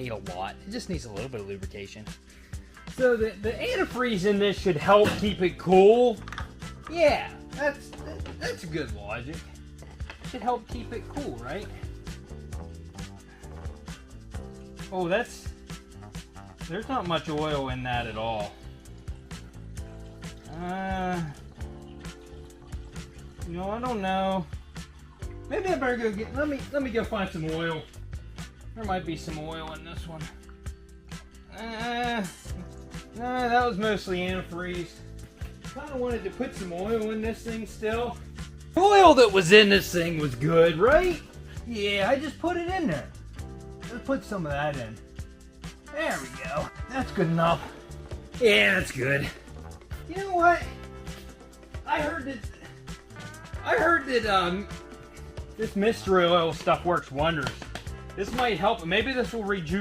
need a lot. It just needs a little bit of lubrication. So the antifreeze in this should help keep it cool. Yeah, that's a good logic. Should help keep it cool, right? Oh, there's not much oil in that at all. You know, I don't know. Maybe I better go get, let me go find some oil. There might be some oil in this one. No, that was mostly antifreeze. Kind of wanted to put some oil in this thing still. The oil that was in this thing was good, right? Yeah, I just put it in there. Let's put some of that in. There we go. That's good enough. Yeah, that's good. You know what? I heard that this mystery oil stuff works wonders. This might help. Maybe this will rejuvenate